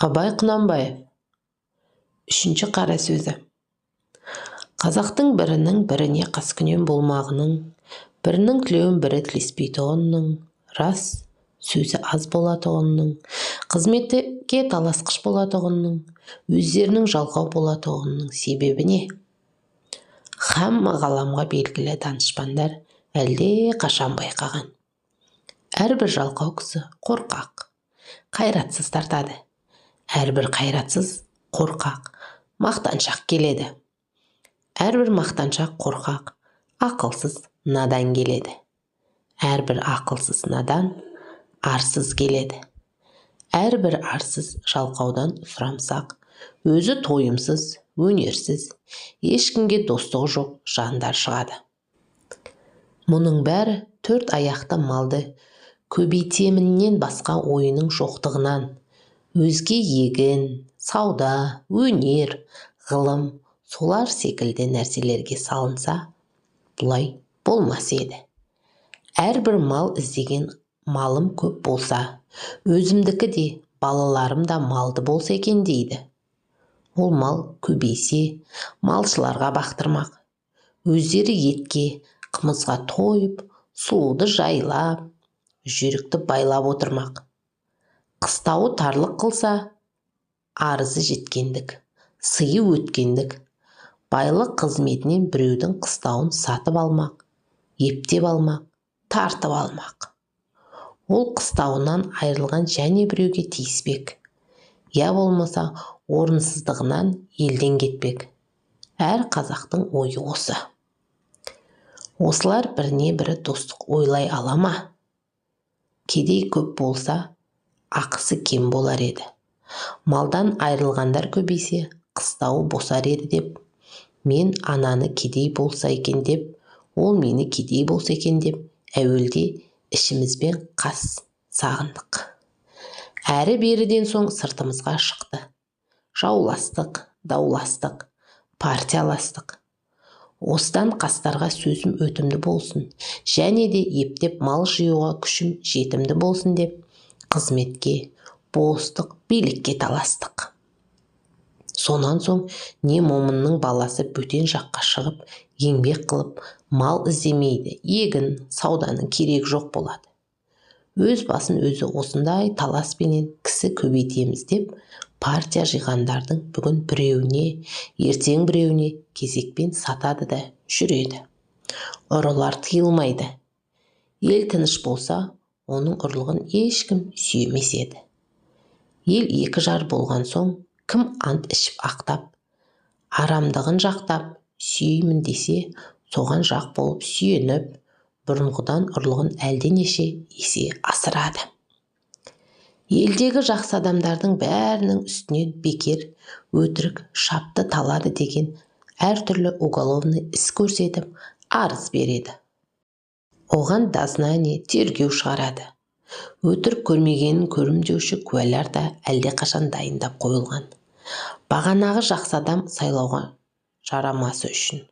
Абай Құнанбаев. Үшінші қара сөзі. Қазақтың бірінің біріне қаскүнем болмағының, бірінің тілеуін бірі тілеспейтұғынның, рас сөзі аз болатұғынның, қызметке таласқыш болатұғынның, өздерінің жалқау болатұғынның себебі не? Һәм ғаламға белгілі данышпандар әлде қашан байқаған. Әрбір жалқау кісі қорқақ, қайратсыз тартады. Әрбір қайратсыз қорқақ, мақтаншақ келеді. Әрбір мақтаншақ қорқақ, ақылсыз надан келеді. Әрбір ақылсыз надан арсыз келеді. Әрбір арсыз жалқаудан сұрамсақ, өзі тойымсыз, өнерсіз, ешкімге достығы жоқ жандар шығады. Мұның бәрі төрт аяқты малды көбейтеміннен басқа ойының жоқтығынан, өзге егін, сауда, өнер, ғылым, солар секілді нәрселерге салынса, бұлай болмас еді. Әрбір мал іздеген малым көп болса, өзімдікі де, балаларым да малды болса екен дейді. Ол мал көбейсе, малшыларға бақтырмақ. Өздері етке, қымызға тойып, сұлуды жайлап, жүйрікті байлап отырмақ. Қыстауы тарлық қылса, арызы жеткендік, сыйы өткендік. Байлық қызметінен біреудің қыстауын сатып алмақ, ептеп алмақ, тартып алмақ. Ол қыстауынан айырылған және біреуге тиіспек. Я болмаса орынсыздығынан елден кетпек. Әр қазақтың ойы осы. Осылар біріне бірі достық ойлай ала ма? Кедей көп болса, ақысы кем болар еді. Малдан айырылғандар көбейсе, қыстауы босар еді деп, мен ананы кедей болса екен деп, ол мені кедей болса екен деп, әуелде ішімізбен қас сағындық. Әрі беріден соң сыртымызға шықты. Жауластық, дауластық, партияластық. Осыдан қастарға сөзім өтімді болсын, және де ептеп мал жиюға күшім жетімді болсын деп, қызметке, болыстық, билікке таластық. Сонан соң не момынның баласы бөтен жаққа шығып, еңбек қылып, мал іздемейді, егін, сауданың керегі жоқ болады. Өз басын өзі осындай таласпенен кісі көбейтеміз деп, партия жиғандардың бүгін біреуіне, ертең біреуіне кезекпен сатады да жүреді. Ұрылар тыйылмайды. Ел тыныш болса, оның ұрлығын ешкім сүймес еді. Ел екі жар болған соң, кім ант ішіп ақтап, арамдығын жақтап, сүйеймін десе, соған жақ болып сүйеніп, бұрынғыдан ұрлығын әлденеше есе асырады. Елдегі жақсы адамдардың бәрінің үстінен бекер, өтірік, шапты талады деген әртүрлі уголовный іс көрсетіп, арыз береді. Оған дознание, тергеу шығарады. Өтірік көрмегенін көрім деуші куәлар да әлде қашан дайындап қойылған. Бағанағы жақсы адам сайлауға жарамасы үшін,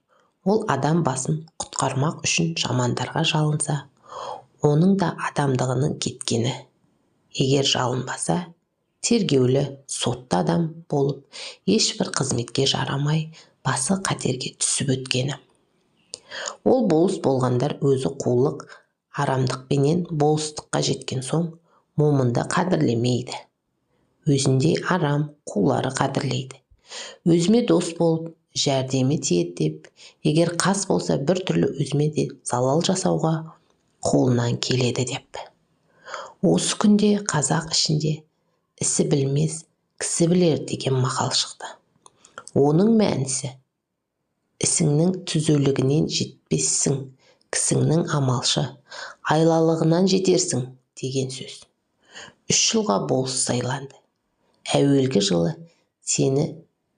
ол адам басын құтқармақ үшін жамандарға жалынса, оның да адамдығының кеткені. Егер жалынбаса, тергеулі, сотты адам болып, ешбір қызметке жарамай, басы қатерге түсіп өткені. Ол болыс болғандар өзі қулық, арамдықпенен болыстыққа жеткен соң, момынды қадірлемейді. Өзінде арам, қулары қадірлейді. Өзіме дос болып, жәрдемі тиеді деп, егер қас болса бір түрлі өзіме де залал жасауға қолынан келеді деп. Осы күнде қазақ ішінде ісі білмес, кісі білер деген мақал шықты. Оның мәнісі, ісіңнің түзулігінен жетпессің, кісіңнің амалшы, айлалығынан жетерсің деген сөз. 3 жылға болыс сайланды. Әуелгі жылы сені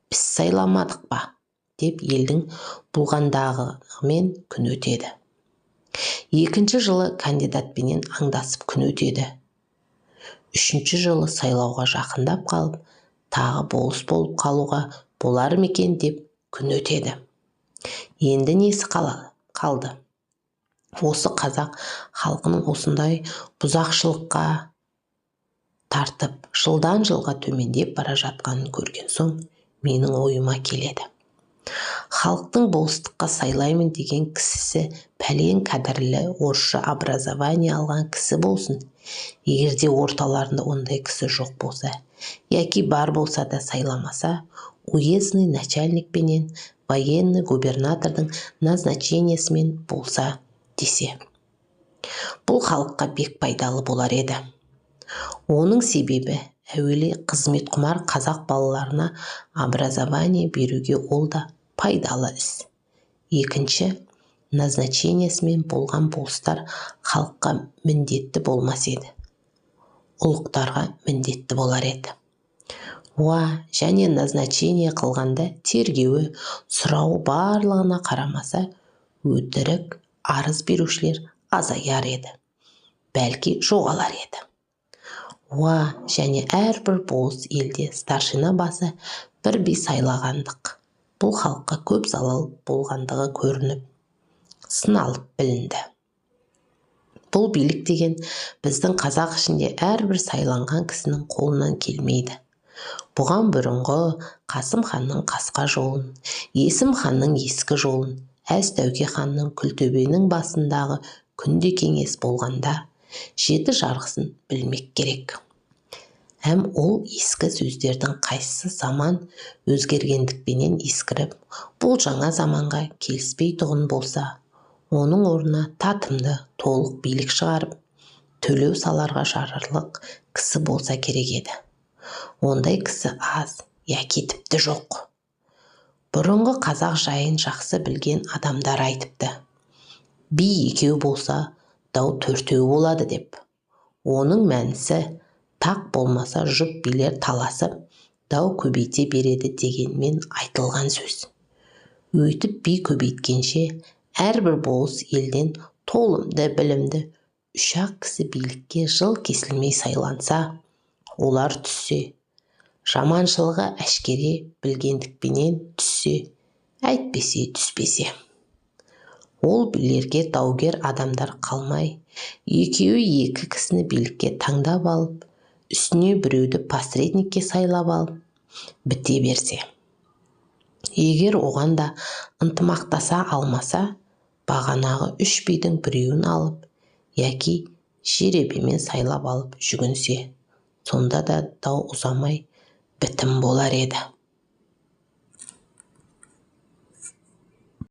біз сайламадық па, деп елдің бұлғандағымен күн өтеді. Екінші жылы кандидатпенен аңдасып күн өтеді. Үшінші жылы сайлауға жақындап қалып, тағы болыс болып қалуға болар мекен деп күн өтеді. Енді несі қалды? Осы қазақ халқының осындай бұзақшылыққа, тартып жылдан жылға төмендеп бара жатқанын көрген соң менің ойыма келеді. Халықтың болыстыққа сайлаймын деген кісісі пәлен кәдірлі орысша образование алған кісі болсын. Егерде орталарында ондай кісі жоқ болса, яки бар болса да сайламаса, уездный начальник пенен военный губернатордың назначениесімен болса десе. Бұл халыққа бек пайдалы болар еді. Оның себебі әуелі қызмет құмар қазақ балаларына образование беруге ол да пайдалы іс. Екінші, назначениесімен болған болыстар халыққа міндетті болмас еді. Ұлықтарға міндетті болар еді. Және назначение қылғанда тергеуі, сұрауы барлығына қарамаса, өтірік арыз берушілер азаяр еді. Бәлки жоғалар еді. Және әрбір болыс елде старшина басы бір сайлағандық. Бұл халыққа көп залал болғандығы көрініп, сыналып білінді. Бұл билік деген біздің қазақ ішінде әрбір сайланған кісінің қолынан келмейді. Бұған бұрынғы Қасым ханның қасқа жолын, Есім ханның ескі жолын, Әз Тәуке ханның Күлтөбенің басындағы күнде кеңес болғанда, жеті жарғысын білмек керек. Ол ескі сөздердің қайсысы заман өзгергендікпенен ескіріп, бұл жаңа заманға келіспей тұғын болса, оның орнына татымды, толық билік шығарып, төлеу саларға жарарлық кісі болса керек еді. Ондай кісі аз, яки тіпті жоқ. Бұрынғы қазақ жайын жақсы білген адамдар айтыпты. Би екеу болса, дау төртеу болады деп. Оның мәнісі тақ болмаса жұп билер таласып, дау көбейте береді дегенмен айтылған сөз. Өйтіп би көбейткенше, әрбір болыс елден толымды, білімді, үш-ақ кісі билікке жыл кесілмей сайланса, олар түссе, жаманшылығы әшкере білгендікпенен түссе, әйтпесе түспесе. Ол билерге даугер адамдар қалмай, екеуі екі кісіні билікке таңдап алып, үстіне біреуді посредникке сайлап алып, біте берсе. Егер оған да ынтымақтаса алмаса, бағанағы үш бидің біреуін алып, яки жеребемен сайлап алып жүгінсе, сонда да дау ұзамай бітім болар еді.